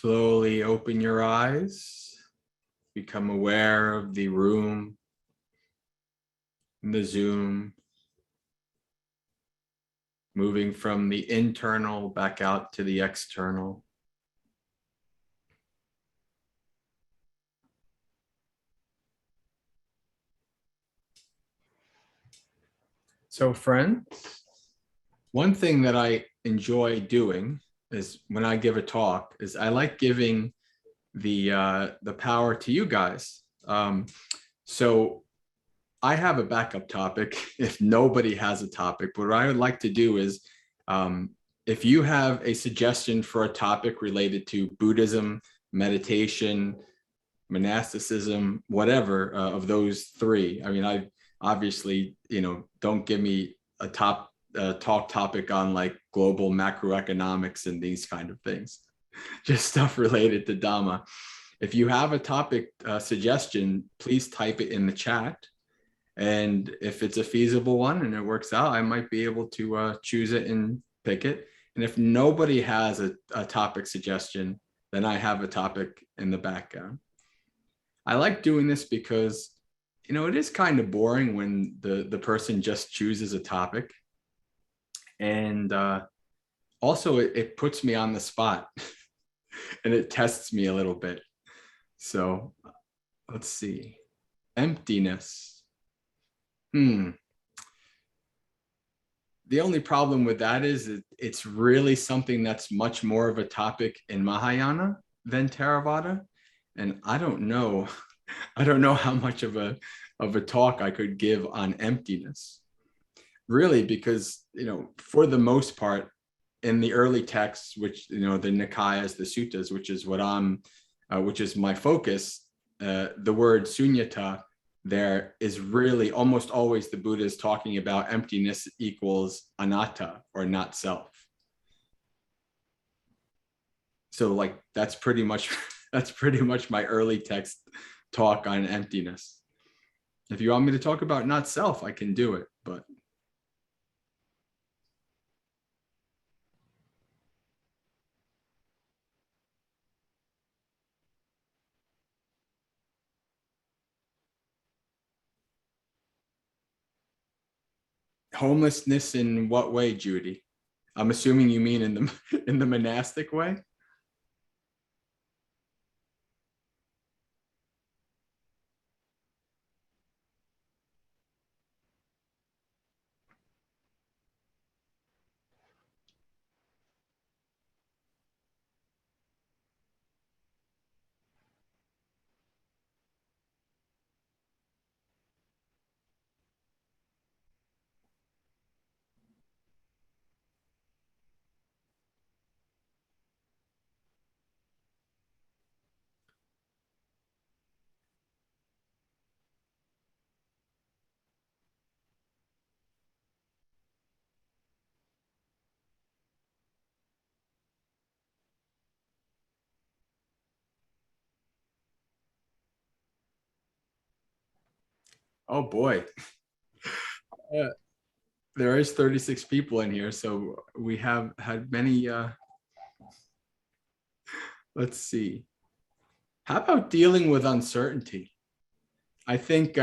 Slowly open your eyes, become aware of the room, the Zoom, moving from the internal back out to the external. So friends, one thing that I enjoy doing is when I give a talk is I like giving the power to you guys. So I have a backup topic if nobody has a topic, but what I would like to do is if you have a suggestion for a topic related to Buddhism, meditation, monasticism, whatever of those three. I mean, I obviously, don't give me a talk topic on like global macroeconomics and these kind of things, just stuff related to Dhamma. If you have a topic suggestion, please type it in the chat. And if it's a feasible one and it works out, I might be able to choose it and pick it. And if nobody has a topic suggestion, then I have a topic in the background. I like doing this because, it is kind of boring when the person just chooses a topic. And also it puts me on the spot and it tests me a little bit. So let's see. Emptiness. The only problem with that is it's really something that's much more of a topic in Mahayana than Theravada. And I don't know how much of a talk I could give on emptiness. Really, because, for the most part, in the early texts, which, the Nikayas, the suttas, which is my focus, the word sunyata there is really almost always the Buddha is talking about emptiness equals anatta, or not self. So like that's pretty much my early text talk on emptiness. If you want me to talk about not self, I can do it, but homelessness in what way, Judy? I'm assuming you mean in the monastic way. Oh boy. There is 36 people in here, so we have had many. Let's see. How about dealing with uncertainty? I think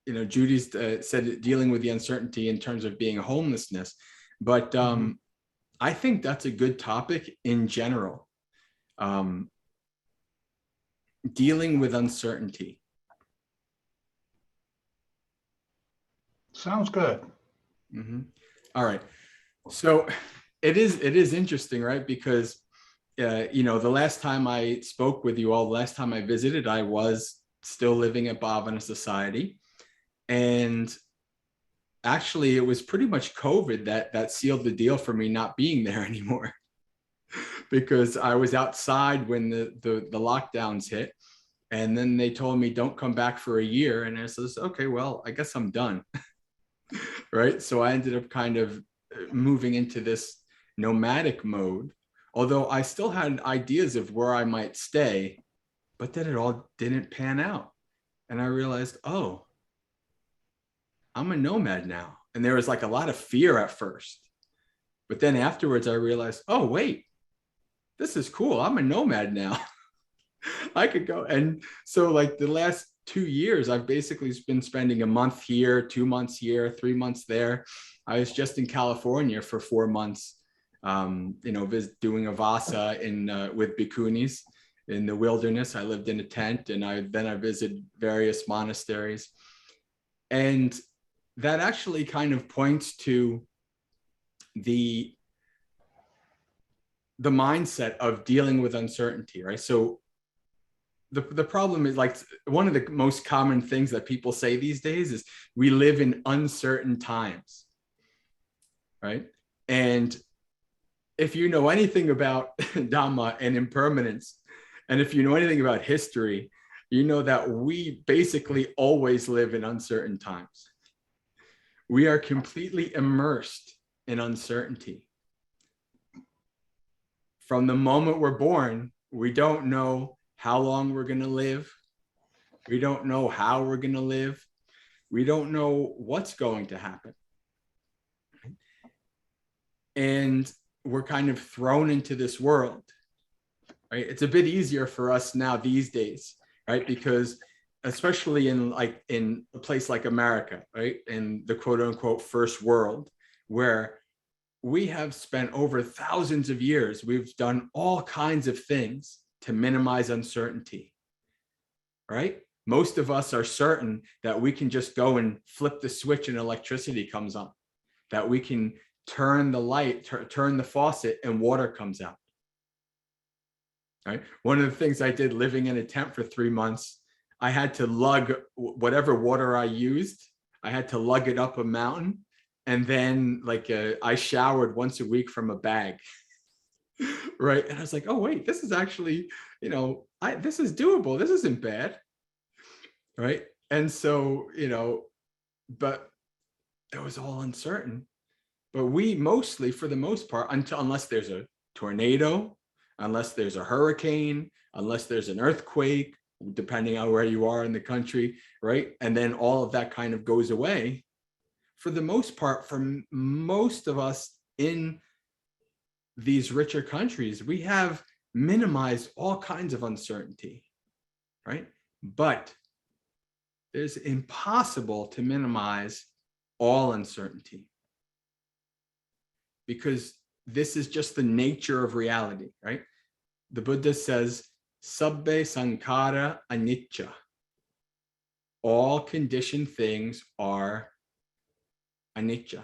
Judy's said dealing with the uncertainty in terms of being homelessness, but I think that's a good topic in general. Dealing with uncertainty. Sounds good. All right. So it is interesting, right? Because the last time I spoke with you all, the last time I visited, I was still living at Bhavana Society. And actually, it was pretty much COVID that sealed the deal for me not being there anymore. Because I was outside when the lockdowns hit. And then they told me, don't come back for a year. And I says, okay, well, I guess I'm done. Right. So I ended up kind of moving into this nomadic mode, although I still had ideas of where I might stay, but then it all didn't pan out. And I realized, oh, I'm a nomad now. And there was like a lot of fear at first. But then afterwards, I realized, oh, wait, this is cool. I'm a nomad now. I could go. And so like the last 2 years, I've basically been spending a month here, 2 months here, 3 months there. I was just in California for 4 months, doing a vasa with bhikkhunis in the wilderness. I lived in a tent, and I visited various monasteries. And that actually kind of points to the mindset of dealing with uncertainty, right? So the problem is, like, one of the most common things that people say these days is we live in uncertain times, right? And if you know anything about Dhamma and impermanence, and if you know anything about history, you know that we basically always live in uncertain times. We are completely immersed in uncertainty. From the moment we're born, we don't know how long we're going to live. We don't know how we're going to live. We don't know what's going to happen. And we're kind of thrown into this world, right? It's a bit easier for us now these days, right? Because especially in a place like America, right? In the quote unquote first world, where we have spent over thousands of years, we've done all kinds of things to minimize uncertainty, right? Most of us are certain that we can just go and flip the switch and electricity comes on, that we can turn the light, turn the faucet and water comes out, right? One of the things I did living in a tent for 3 months, I had to lug whatever water I used, I had to lug it up a mountain. And then I showered once a week from a bag, right? And I was like, oh, wait, this is actually, this is doable. This isn't bad, right? And so, but it was all uncertain. But we mostly, for the most part, unless there's a tornado, unless there's a hurricane, unless there's an earthquake, depending on where you are in the country, right? And then all of that kind of goes away. For the most part, for most of us in these richer countries, we have minimized all kinds of uncertainty, right? But it's impossible to minimize all uncertainty, because this is just the nature of reality, right? The Buddha says, Sabbe Sankara Anicca. All conditioned things are anicca.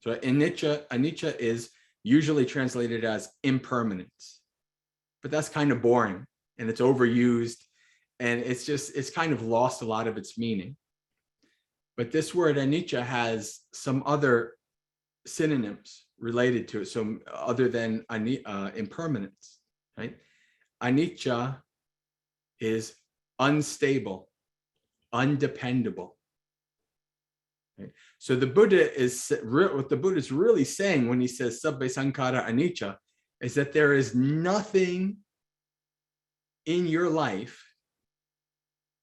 So anicca is usually translated as impermanence, but that's kind of boring and it's overused, and it's kind of lost a lot of its meaning. But this word anicca has some other synonyms related to it, so other than impermanence, right? Anicca is unstable, undependable. Right? So what the Buddha is really saying when he says Sabbe Sankara Anicca is that there is nothing in your life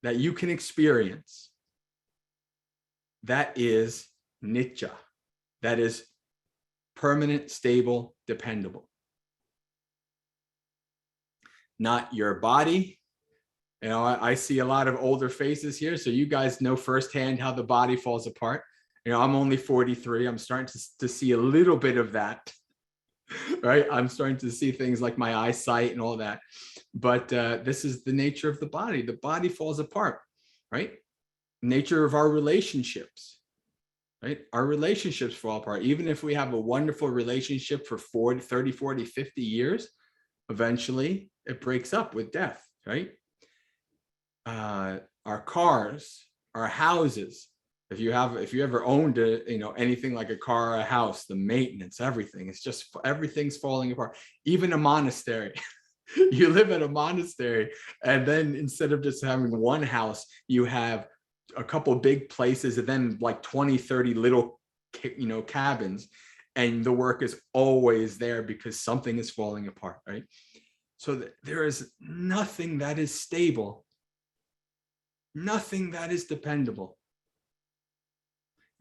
that you can experience that is Nitya, that is permanent, stable, dependable. Not your body. I see a lot of older faces here, so you guys know firsthand how the body falls apart. I'm only 43. I'm starting to see a little bit of that, right? I'm starting to see things like my eyesight and all that. But this is the nature of the body. The body falls apart, right? Nature of our relationships, right? Our relationships fall apart. Even if we have a wonderful relationship for 30, 40, 50 years, eventually it breaks up with death, right? Our cars, our houses. If you ever owned anything like a car or a house, the maintenance, everything's falling apart. Even a monastery. You live in a monastery, and then instead of just having one house, you have a couple big places, and then like 20, 30 little, cabins, and the work is always there because something is falling apart, right? So there is nothing that is stable, nothing that is dependable,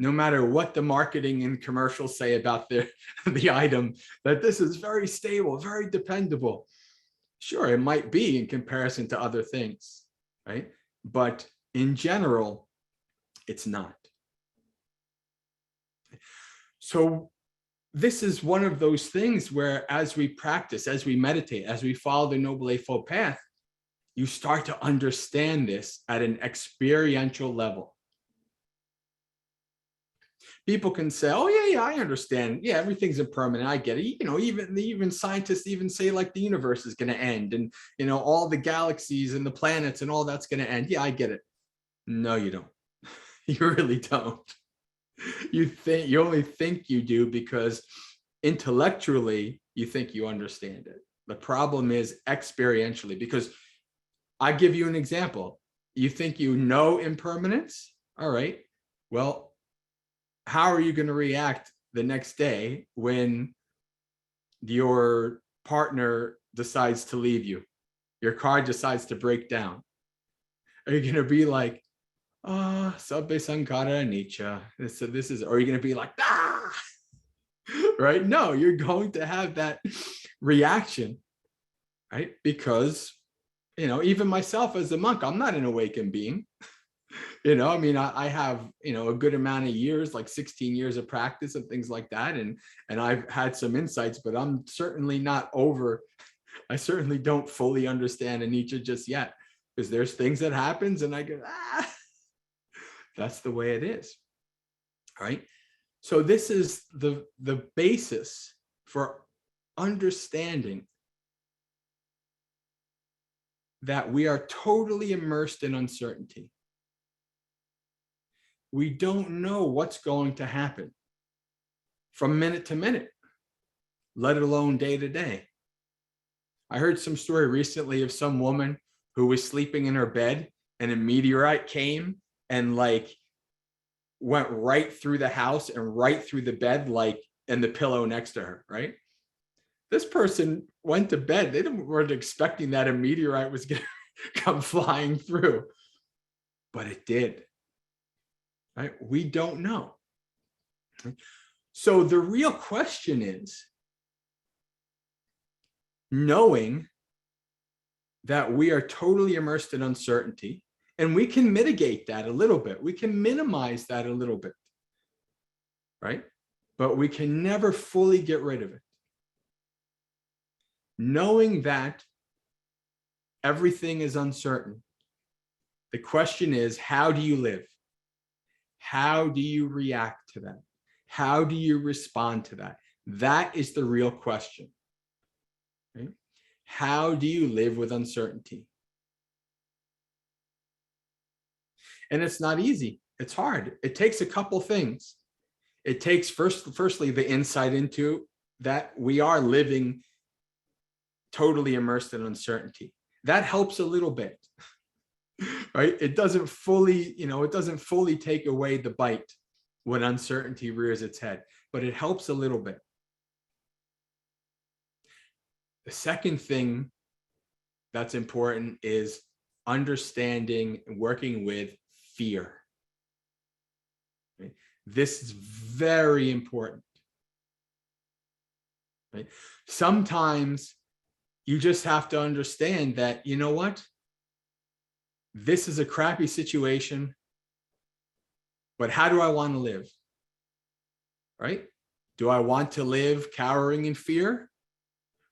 no matter what the marketing and commercials say about the item, that this is very stable, very dependable. Sure, it might be in comparison to other things, right? But in general, it's not. So this is one of those things where as we practice, as we meditate, as we follow the Noble Eightfold Path, you start to understand this at an experiential level. People can say, oh, yeah, I understand. Yeah, everything's impermanent. I get it. You know, even scientists even say like the universe is going to end and, you know, all the galaxies and the planets and all that's going to end. Yeah, I get it. No, you don't. You really don't. You only think you do because intellectually you think you understand it. The problem is experientially, because I give you an example. You think you know impermanence? All right. Well, how are you going to react the next day when your partner decides to leave you? Your car decides to break down. Are you going to be like, oh, sabbe sankara anicca? This is, or are you going to be like, ah, right? No, you're going to have that reaction, right? Because, you know, even myself as a monk, I'm not an awakened being. You know, I mean, I have, you know, a good amount of years, like 16 years of practice and things like that. And I've had some insights, but I'm certainly not over. I certainly don't fully understand anicca just yet, because there's things that happens and I go, ah, that's the way it is. Right. So this is the basis for understanding that we are totally immersed in uncertainty. We don't know what's going to happen from minute to minute, let alone day to day. I heard some story recently of some woman who was sleeping in her bed and a meteorite came and like went right through the house and right through the bed, like, and the pillow next to her, right? This person went to bed. They weren't expecting that a meteorite was going to come flying through, but it did. Right? We don't know. So the real question is, knowing that we are totally immersed in uncertainty, and we can mitigate that a little bit. We can minimize that a little bit, right? But we can never fully get rid of it. Knowing that everything is uncertain, the question is, how do you live? How do you react to that? How do you respond to that? That is the real question. Right? How do you live with uncertainty? And it's not easy. It's hard. It takes a couple things. It takes firstly the insight into that we are living totally immersed in uncertainty. That helps a little bit. Right? It doesn't fully, you know, it doesn't fully take away the bite when uncertainty rears its head, but it helps a little bit. The second thing that's important is understanding and working with fear. Right? This is very important. Right? Sometimes you just have to understand that, you know what? This is a crappy situation, but how do I want to live? Right? Do I want to live cowering in fear?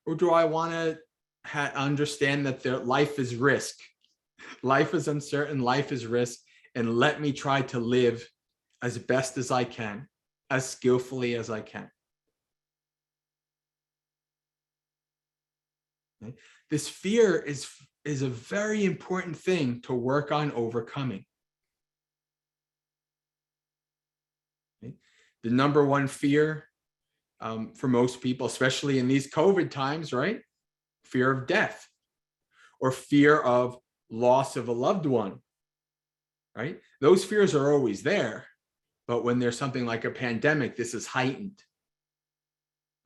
Or do I want to understand that their life is risk? Life is uncertain, life is risk, and let me try to live as best as I can, as skillfully as I can. Okay? This fear is a very important thing to work on overcoming. Okay? The number one fear for most people, especially in these COVID times, right? Fear of death or fear of loss of a loved one, right? Those fears are always there, but when there's something like a pandemic, this is heightened,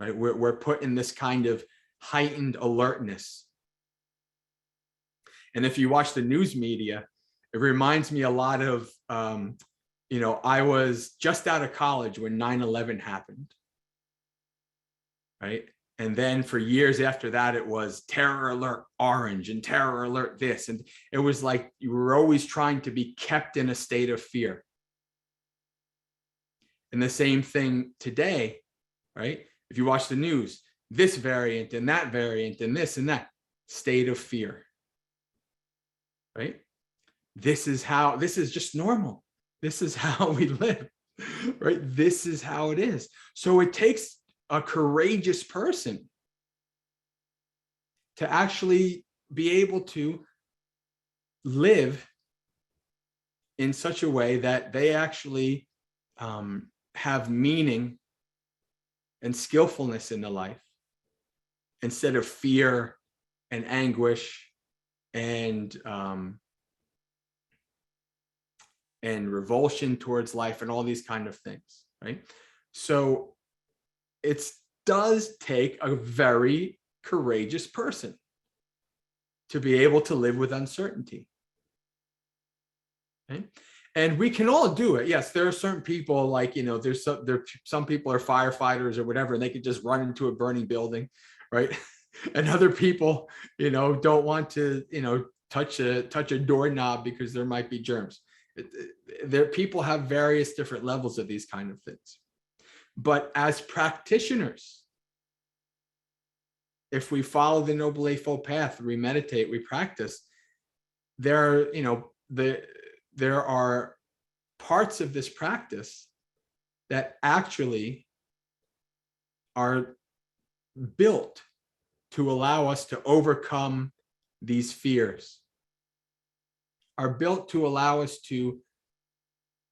right? We're put in this kind of heightened alertness. And if you watch the news media, it reminds me a lot of I was just out of college when 9/11 happened, right? And then for years after that, it was terror alert orange and terror alert this. And it was like you were always trying to be kept in a state of fear. And the same thing today, right? If you watch the news, this variant and that variant and this and that, state of fear, right? This is just normal. This is how we live, right? This is how it is. So it takes a courageous person to actually be able to live in such a way that they actually have meaning and skillfulness in the life instead of fear and anguish and revulsion towards life and all these kind of things, right? So it does take a very courageous person to be able to live with uncertainty. Okay? And we can all do it. Yes, there are certain people like, there's some people are firefighters or whatever, and they could just run into a burning building, right? And other people, don't want to, touch a doorknob because there might be germs. People have various different levels of these kind of things. But as practitioners, if we follow the Noble Eightfold Path, we meditate, we practice, there are parts of this practice that actually are built to allow us to overcome these fears, are built to allow us to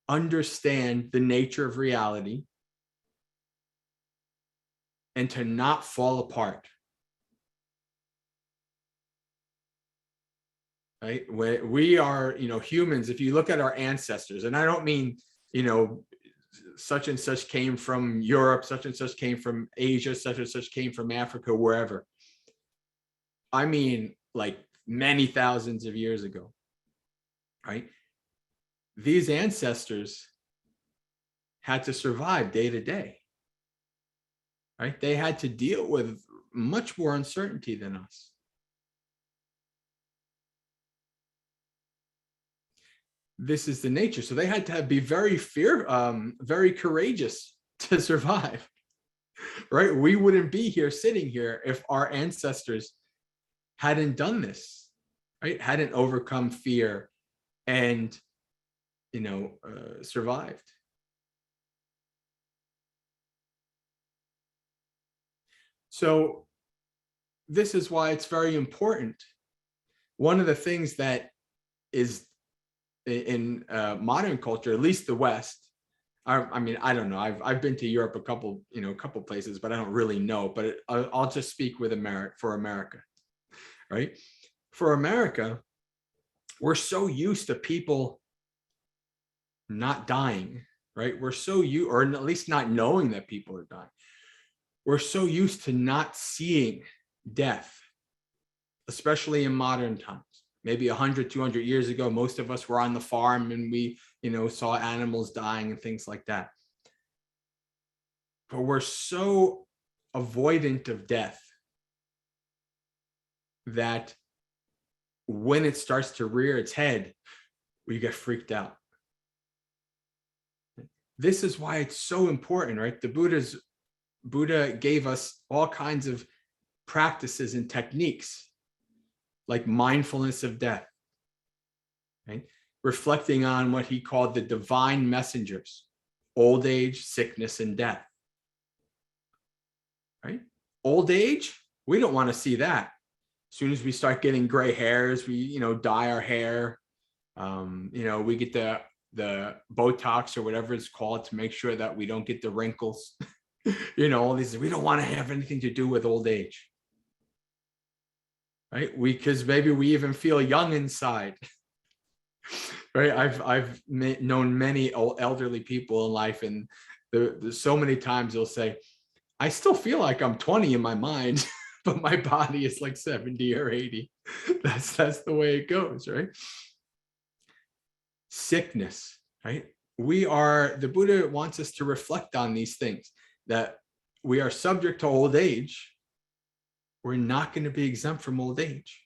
understand the nature of reality and to not fall apart. Right? We are, humans, if you look at our ancestors, and I don't mean, such and such came from Europe, such and such came from Asia, such and such came from Africa, wherever. I mean, like many thousands of years ago, right? These ancestors had to survive day to day, right? They had to deal with much more uncertainty than us. This is the nature. So they had to be very courageous to survive, right? We wouldn't be here sitting here if our ancestors hadn't done this, right? Hadn't overcome fear and, survived. So this is why it's very important. One of the things that is in modern culture, at least the West, I mean, I don't know. I've been to Europe a couple places, but I don't really know. But I'll just speak with for America, right? For America, we're so used to people not dying, right? We're so or at least not knowing that people are dying. We're so used to not seeing death, especially in modern times. Maybe 100, 200 years ago, most of us were on the farm and we, saw animals dying and things like that. But we're so avoidant of death that when it starts to rear its head, we get freaked out. This is why it's so important, right? The Buddha gave us all kinds of practices and techniques like mindfulness of death, right? Reflecting on what he called the divine messengers, old age, sickness, and death, right? Old age, we don't want to see that. As soon as we start getting gray hairs, we, dye our hair, we get the Botox or whatever it's called to make sure that we don't get the wrinkles, all these, we don't want to have anything to do with old age. Right? Because maybe we even feel young inside, right? I've known many elderly people in life, and there's so many times they'll say, I still feel like I'm 20 in my mind, but my body is like 70 or 80. That's the way it goes, right? Sickness, right? the Buddha wants us to reflect on these things, that we are subject to old age. We're not going to be exempt from old age.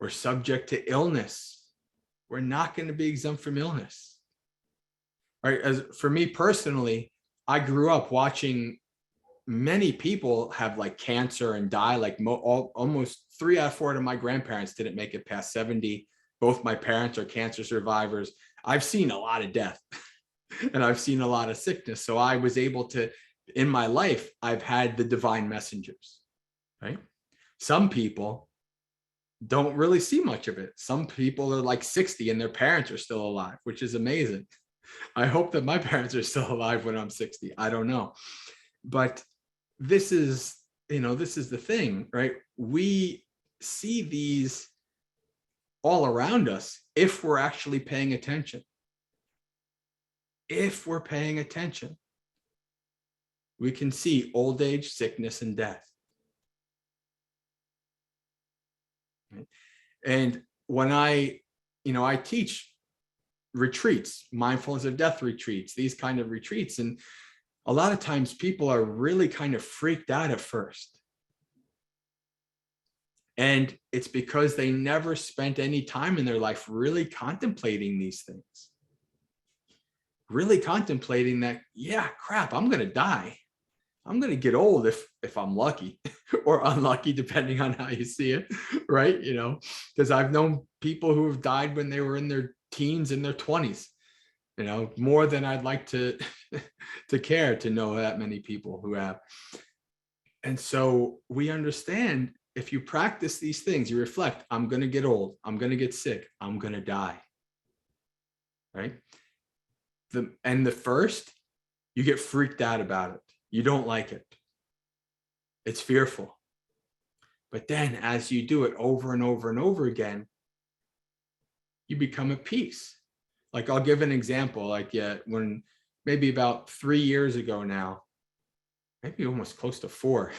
We're subject to illness. We're not going to be exempt from illness. Right? As for me personally, I grew up watching many people have like cancer and die. Like almost 3 out of 4 of my grandparents didn't make it past 70. Both my parents are cancer survivors. I've seen a lot of death and I've seen a lot of sickness. So I was able to, in my life, I've had the divine messengers, right? Some people don't really see much of it. Some people are like 60 and their parents are still alive, which is amazing. I hope that my parents are still alive when I'm 60. I don't know. But this is, this is the thing, right? We see these all around us if we're actually paying attention. If we're paying attention, we can see old age, sickness, and death. And when I teach retreats, mindfulness of death retreats, these kind of retreats, and a lot of times people are really kind of freaked out at first. And it's because they never spent any time in their life really contemplating these things. Really contemplating that, yeah, crap, I'm going to die. I'm going to get old if I'm lucky or unlucky, depending on how you see it, right? Because I've known people who have died when they were in their teens and their 20s, more than I'd like to care to know that many people who have. And so we understand, if you practice these things, you reflect, I'm going to get old, I'm going to get sick, I'm going to die, right? The first, you get freaked out about it. You don't like it. It's fearful. But then as you do it over and over and over again, you become at peace. Like, I'll give an example. Like, when maybe about 3 years ago now, maybe almost close to 4,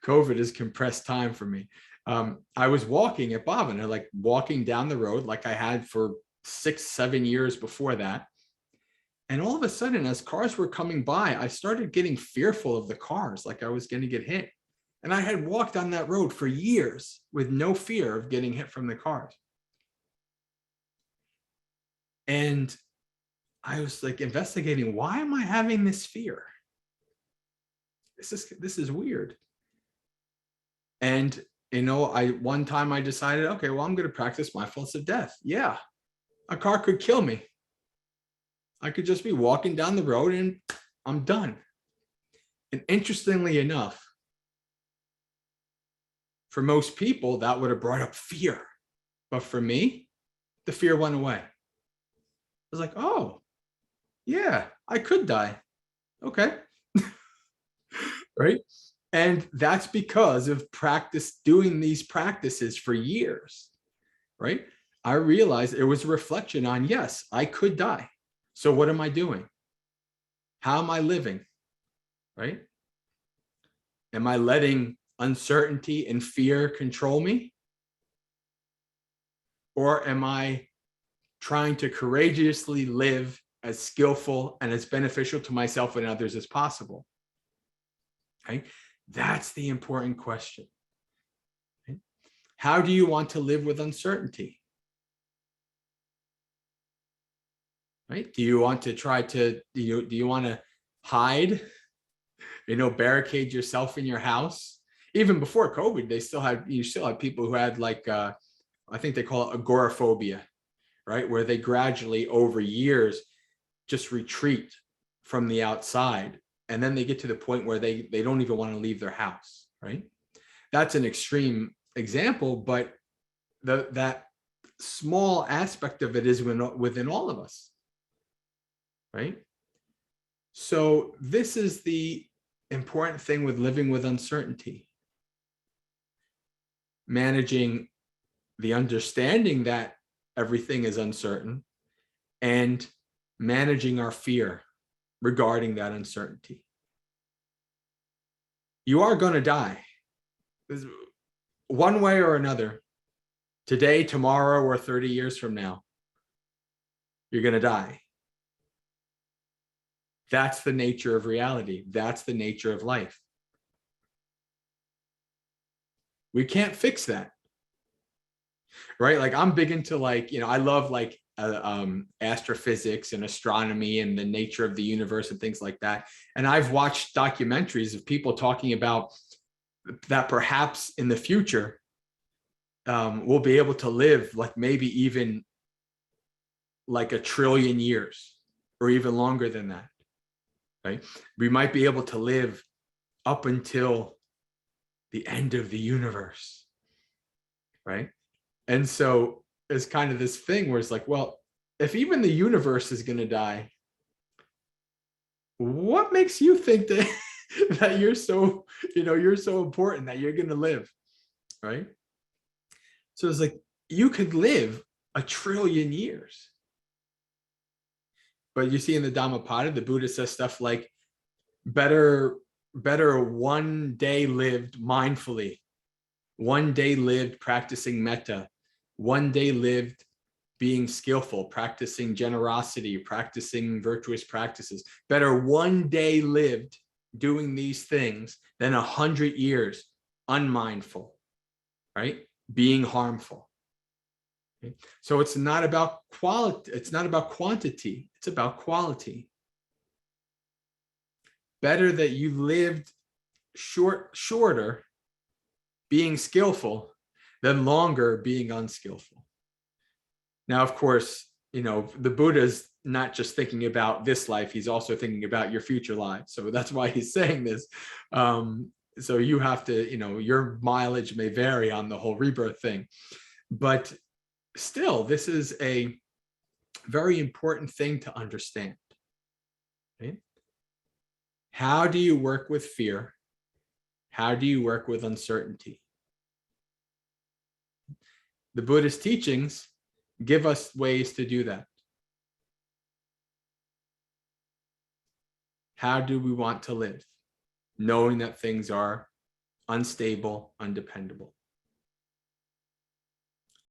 COVID has compressed time for me. I was walking at Bhavana, like walking down the road like I had for 6-7 years before that. And all of a sudden, as cars were coming by, I started getting fearful of the cars, like I was going to get hit. And I had walked on that road for years with no fear of getting hit from the cars. And I was like investigating, why am I having this fear? This is weird. And, one time I decided, okay, well, I'm going to practice mindfulness of death. Yeah, a car could kill me. I could just be walking down the road and I'm done. And interestingly enough, for most people, that would have brought up fear. But for me, the fear went away. I was like, oh, yeah, I could die. Okay. Right. And that's because of doing these practices for years. Right. I realized it was a reflection on, yes, I could die. So what am I doing? How am I living? Right? Am I letting uncertainty and fear control me? Or am I trying to courageously live as skillful and as beneficial to myself and others as possible? Right? That's the important question. Right? How do you want to live with uncertainty? Right? Do you want to try to, do you want to hide, barricade yourself in your house? Even before COVID, you still had people who had like, I think they call it agoraphobia, right? Where they gradually over years just retreat from the outside. And then they get to the point where they don't even want to leave their house, right? That's an extreme example, but that small aspect of it is within all of us. Right? So this is the important thing with living with uncertainty. Managing the understanding that everything is uncertain and managing our fear regarding that uncertainty. You are going to die. One way or another, today, tomorrow, or 30 years from now. you're going to die. That's the nature of reality. That's the nature of life. We can't fix that, right? Like I'm big into like, I love like astrophysics and astronomy and the nature of the universe and things like that. And I've watched documentaries of people talking about that perhaps in the future, we'll be able to live like maybe even like 1,000,000,000,000 years or even longer than that, right? We might be able to live up until the end of the universe, right? And so it's kind of this thing where it's like, well, if even the universe is going to die, what makes you think that that you're so, you're so important that you're going to live, right? So it's like you could live 1,000,000,000 years. But you see in the Dhammapada, the Buddha says stuff like better one day lived mindfully, one day lived practicing metta, one day lived being skillful, practicing generosity, practicing virtuous practices. Better one day lived doing these things than 100 years unmindful, right? Being harmful. Okay? So it's not about quality, it's not about quantity, it's about quality. Better that you lived shorter being skillful than longer being unskillful. Now, of course, the Buddha's not just thinking about this life, he's also thinking about your future life. So that's why he's saying this. So you have to, your mileage may vary on the whole rebirth thing. But still, this is a very important thing to understand. Right? How do you work with fear? How do you work with uncertainty? The Buddhist teachings give us ways to do that. How do we want to live? Knowing that things are unstable, undependable.